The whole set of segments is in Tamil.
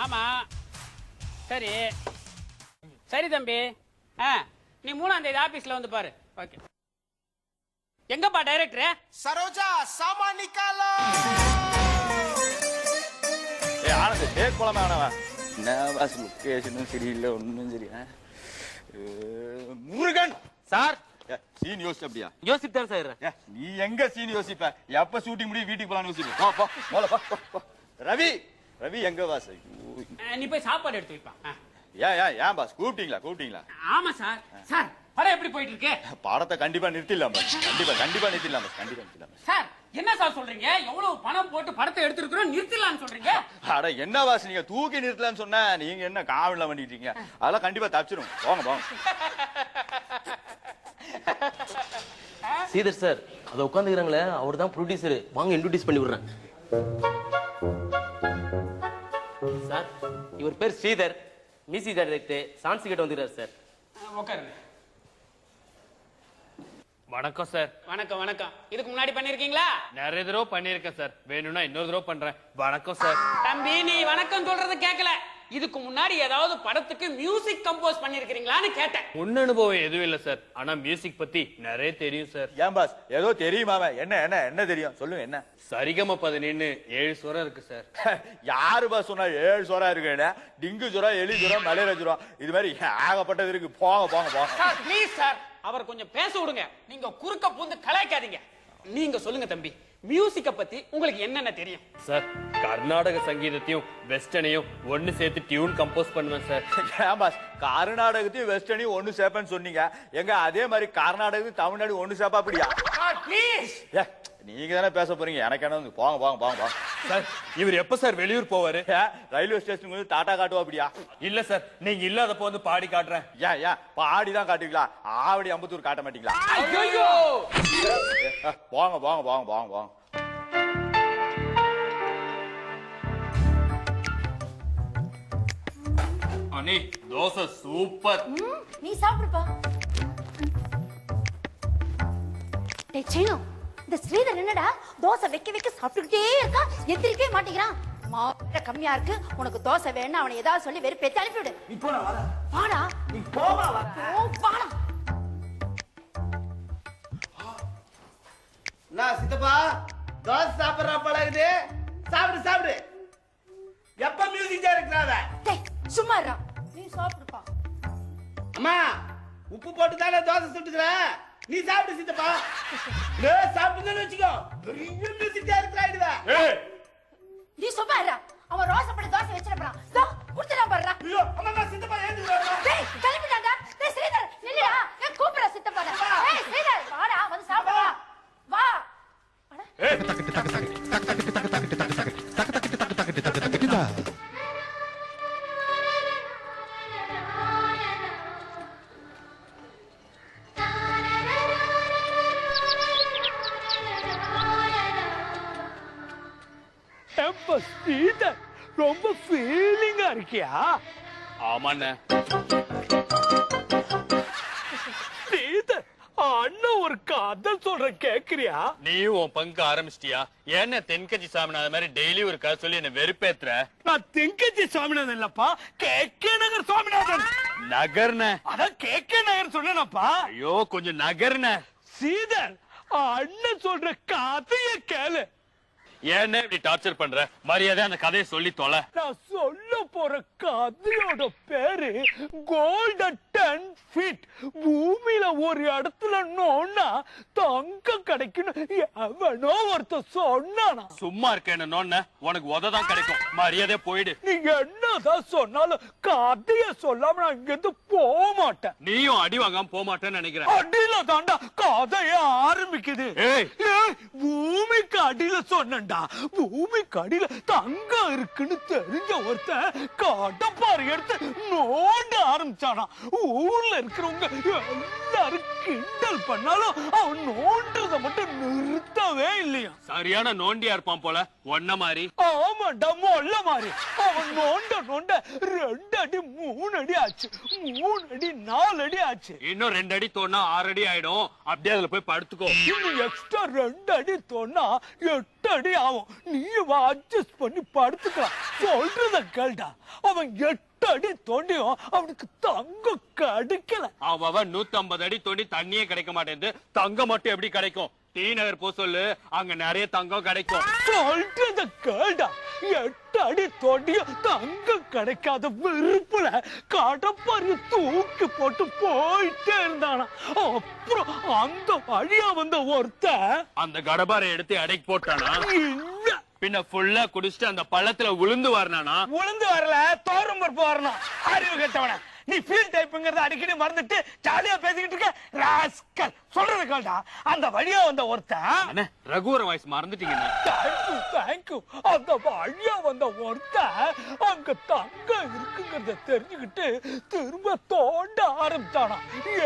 ஆமா சரி சரி தம்பி நீ 3ஆம் தேதி ஆபீஸ்ல வந்து பாரு. ஓகே. எங்கப்பா டைரக்டர்? சரோஜா சாமான் நிக்காலோ. ஏய் ஆனந்த் டேக் போலாமே ஆனவா. நான் வாஸ் லொகேஷனும் சரியில்லை ஒன்றும் சரி. முருகன் சார் சீன் யோசிச்சு அப்படியா? யோசிப்பு தான் சார். நீ எங்க சீன் யோசிப்ப? எப்ப ஷூட்டிங் முடியும் வீட்டுக்கு போலான்னு யோசிப்ப. போ போ. ரவி ரவி எங்க வாஸ்? நீ போய் சாப்பாடு எடுத்து வைப்பா. ஏன் பாஸ் கூப்பிட்டீங்களா? ஆமா சார். சார் படம் எப்படி போயிட்டு இருக்கு? படத்தை கண்டிப்பா நிறுத்திடலாம் பாஸ். கண்டிப்பா நிறுத்திடலாம் பாஸ். சார் என்ன சார் சொல்றீங்க? எவ்வளவு பணம் போட்டு படத்தை எடுத்துருக்கோம் நிறுத்திடலாம்னு சொல்றீங்க? அட என்ன வாஸ் நீங்க தூக்கி நிறுத்தலாம்னு சொன்னா நீங்க என்ன காவல பண்ணிட்டீங்க? அதெல்லாம் கண்டிப்பா தப்பிச்சிரும். போங்க. சீதர் சார் அத உட்காந்துக்கிறாங்களே அவர் தான் ப்ரொடியூசர். வாங்க இன்ட்ரோடியூஸ் பண்ணி விடுறேன். சார் இவர் பேர் ஸ்ரீதர். மியூசிக் டைரக்டர் சான்சி கிட்ட வந்துறாரு சார். உட்காருங்க. வணக்கம் சார். வணக்கம். இதுக்கு முன்னாடி பண்ணிருக்கீங்களா? நிறைய தடவை பண்ணிருக்கேன் சார். வேணும்னா இன்னொரு தடவை பண்றேன். வணக்கம் சார். தம்பி நீ வணக்கம் சொல்றது கேட்கல. இதுக்கு முன்னாடி ஏதாவது படத்துக்கு மியூசிக் கம்போஸ் பண்ணிருக்கீங்களான்னு கேட்டேன். முன் அனுபவம் எதுவும் இல்ல சார். ஆனா மியூசிக் பத்தி நிறைய தெரியும் சார். ஏன் பாஸ் ஏதோ தெரியுமாவே? என்ன தெரியும் சொல்லுங்க. என்ன? சரிகம 17 7 சுரம் இருக்கு சார். யாரு பாஸ் சொன்னா 7 சுரம் இருக்குன்னு? டிங்கு சுரம், எலி சுரம், மலேரியா சுரம், இது மாதிரி ஏகப்பட்டது இருக்கு. போங்க. சார் ப்ளீஸ் சார் அவர் கொஞ்சம் பேச விடுங்க. நீங்க குறுக்க பூந்து கலாய்க்காதீங்க. நீங்க சொல்லுங்க தம்பி, மியூசிக்க பத்தி உங்களுக்கு என்னென்ன தெரியும்? சார் கர்நாடக சங்கீதத்தையும் வெஸ்டர்னையும் ஒன்னு சேர்த்து டியூன் கம்போஸ் பண்ணுவேன் சார். ஏன் பாஸ் கர்நாடகத்தையும் வெஸ்டர்னையும் ஒண்ணு சேர்ப்பேன்னு சொன்னீங்க. எங்க அதே மாதிரி கர்நாடகத்தையும் தமிழ்நாடு ஒண்ணு சேர்ப்பா அப்படியா? ப்ளீஸ் நீங்க தானே பேச போறீங்க. எனக்கு என்ன? போங்க. சார் இவர் எப்ப சார் வெளியூர் போவாரு? ரயில்வே ஸ்டேஷனுக்கு வந்து டாடா காட்டுவா அப்படியா? இல்ல சார் நீங்க இல்லாதப்போ வந்து பாடி காட்டுறேன். ஏன் பாடிதான் காட்டுவீங்களா? ஆவடி அம்பத்தூர் காட்ட மாட்டீங்களா? ஐயோ போங்க. அண்ணி தோசை சூப்பர். நீ சாப்பிடுப்பா. டேய் சீனு, இந்த ஸ்ரீதர் என்னடா தோசை வைக்க சாப்பிட்டுக்கிட்டே இருக்கா, எந்திரிக்கவே மாட்டேங்கிறான். மாவு கம்மியா இருக்கு, உனக்கு தோசை வேணும் அவனை ஏதாவது சொல்லி வெறுப்பேத்தி அனுப்பிவிடு. நீ போடா வர. வாடா நீ போமா வர. வாடா. நான் சித்தப்பா தோசை சாப்பிடுற பழகுது. சாப்பிடு. எப்ப மியூசிக் டைரக்டராவ? டேய் சும்மா இருடா. நீ சாப்பிடுப்பா. அம்மா உப்பு போட்டு தானே தோசை சுட்டுக்கிற. நீ சாப்பிடு சித்தப்பா. சாப்பிட்டுன்னு வச்சுக்கோ பெரிய மியூசிக் டைரக்டர் ஆயிடுவ. நீ சும்மா இருடா. அவன் ரோசப்படி தோசை வச்சிரப்பறான். தோ குடுத்துடா பாருடா. ஐயோ அம்மா சித்தப்பா ஏந்துடா. டேய் கிளம்பிட்டாடா. டேய் ஸ்ரீதர் நில்லுடா. ஏய் கூப்பிடுற சித்தப்பா. ஏய் ஸ்ரீதர் வாடா வந்து சாப்பிடு வா. ரொம்ப ஃபீலிங்கா இருக்கியா? ஆமாண்ண. அண்ணன் ஒரு கதை சொல்ற கேக்குறியா? நீயும் உன் பங்கு ஆரம்பிச்சிட்டியா? என்ன தென்கட்சி சாமிநாதன் மாதிரி டெய்லி ஒரு கதை சொல்லி என்ன வெறுப்பேத்துற? நான் தென்கட்சி சாமிநாதன் இல்லப்பா, கே நகர் சாமிநாதன். நகர்ன. அதான் கே நகர் சொன்னப்பா. ஐயோ கொஞ்சம் நகர்ன. ஸ்ரீதர் அண்ணன் சொல்ற கதைய கேளு. ஏன்னு இப்படி டார்ச்சர் பண்ற? மரியாதை அந்த கதையை சொல்லி தொலை. நான் சொல்ல போற கதையோட பேரு கோல்டன் 10 feet. பூமியில ஒரு இடத்துல நோன்னா தங்கம் கிடைக்கணும் எவனோ ஒருத்தர் சொன்னானா? சும்மா இருக்க என்ன நோன்ன உனக்கு உததான் கிடைக்கும். மரியாதை போயிடு. நீ என்னதான் சொன்னாலும் கதைய சொல்லாம நான் இங்க இருந்து போக மாட்டேன். நீயும் அடி வாங்காம போக மாட்டேன்னு நினைக்கிறேன். அடியில தாண்டா கதைய ஆரம்பிக்குது. ஏய் பூமிக்கு அடியில சொன்னேன்டா. பூமிக்கு அடியில தங்கம் இருக்குன்னு தெரிஞ்ச ஒருத்தன் கடப்பாறை எடுத்து நோண்ட ஆரம்பிச்சானா. ஊர்ல இருக்கிறவங்க எல்லாரும் கிண்டல் பண்ணாலும் அவன் நோண்டத மட்டும் நிறுத்தவே இல்லையா. சரியான நோண்டியா இருப்பான் போல ஒன்ன மாதிரி. ஆமாண்டா மொல்ல மாதிரி. அவன் நோண்ட 2 அடி 3 அடி ஆச்சு. 3 அடி 4 அடி ஆச்சு. இன்னும் 2 அடி தோணா 6 அடி ஆயிடும். அப்படியே அதுல போய் படுத்துக்கோ. இன்னும் எக்ஸ்ட்ரா 2 அடி தோணா 8 8 அடி ஆகும். நீயும் அட்ஜஸ்ட் பண்ணி படுத்துக்கலாம். சொல்றத கேள்டா. அவன் 8 அடி தோண்டியும் அவனுக்கு தங்கம் கிடைக்கல. அவன் 150 அடி தோண்டி தண்ணியே கிடைக்க மாட்டேங்குது, தங்கம் மட்டும் எப்படி கிடைக்கும்? டி நகர் போ சொல்லு, அங்க நிறைய தங்கம் கிடைக்கும். சொல்றத கேள்டா. 8 அடி தோண்டியும் தங்கம் கிடைக்காத வெறுப்புல கடப்பாரிய தூக்கி போட்டு போயிட்டே இருந்தானா. அப்புறம் அந்த வழியா வந்த ஒருத்த அந்த கடபாரை எடுத்து அடைக்கு போட்டானா? இல்ல, பின்ன ஃபுல்லா குடிச்சிட்டு அந்த பள்ளத்துல உளுந்து வரனானா? உளுந்து வரல, தோரம் பருப்பு வரணும். அறிவு கெட்டவன, நீ ஃபீல் டைப்புங்கிறத அடிக்கடி மறந்துட்டு ஜாலியா பேசிக்கிட்டு இருக்க ராஸ்கல். சொல்றது கேள்டா. அந்த வழியா வந்த ஒருத்தன் என்ன ரகுவர வாய்ஸ் மறந்துட்டீங்கன்னா? தேங்க்யூ. அந்த வழியா வந்த ஒருத்தன் அங்க தங்கம் இருக்குங்கிறத தெரிஞ்சுக்கிட்டு திரும்ப தோண்ட ஆரம்பிச்சானா.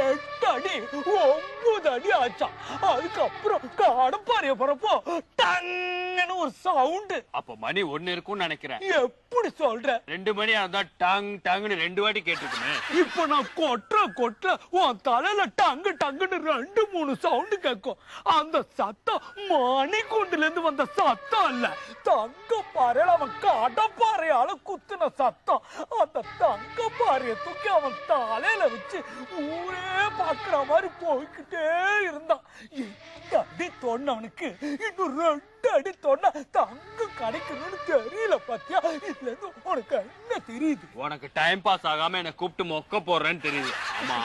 8 அடி 9 அடி ஆச்சான். அதுக்கப்புறம் கடப்பாரிய போறப்போ டங்குன்னு ஒரு சவுண்டு. அப்ப மணி 1 இருக்கும்னு நினைக்கிறேன். எப்படி சொல்ற? 2 மணி ஆனா டங் டங்னு 2 வாட்டி கேட்டிருக்குமே. இப்ப நான் கொட்டுற உன் தலையில டங்கு டங்குன்னு 2-3 சவுண்டு கேட்கும். அந்த சத்தம் மணிக்கூண்டுல இருந்து வந்த சத்தம் இல்ல, தங்க பாறையில அவன் கடப்பாறையால குத்துன சத்தம். அந்த தங்க பாறைய தூக்கி அவன் தலையில வச்சு ஊரே பாக்குற மாதிரி போய்கிட்டே இருந்தான். 8 அடி தோண்டவனுக்கு இன்னும் 2 அடி தோண்டா தங்கம் கிடைக்கணும்னு தெரியல. பாத்தியா? இதுல இருந்து உனக்கு என்ன தெரியுது? உனக்கு டைம் பாஸ் ஆகாம என்ன கூப்பிட்டு மொக்க போடுறேன்னு தெரியுது. ஆமா,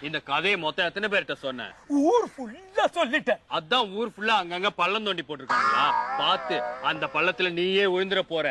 இந்த கதையை மொத்தம் எத்தனை பேர்கிட்ட சொன்ன? ஊர் ஃபுல்லா சொல்லிட்டேன். அதான் ஊர் ஃபுல்லா அங்கங்க பள்ளம் தோண்டி போட்டிருக்காங்களா? பார்த்து அந்த பள்ளத்துல நீயே விழுந்துற போற.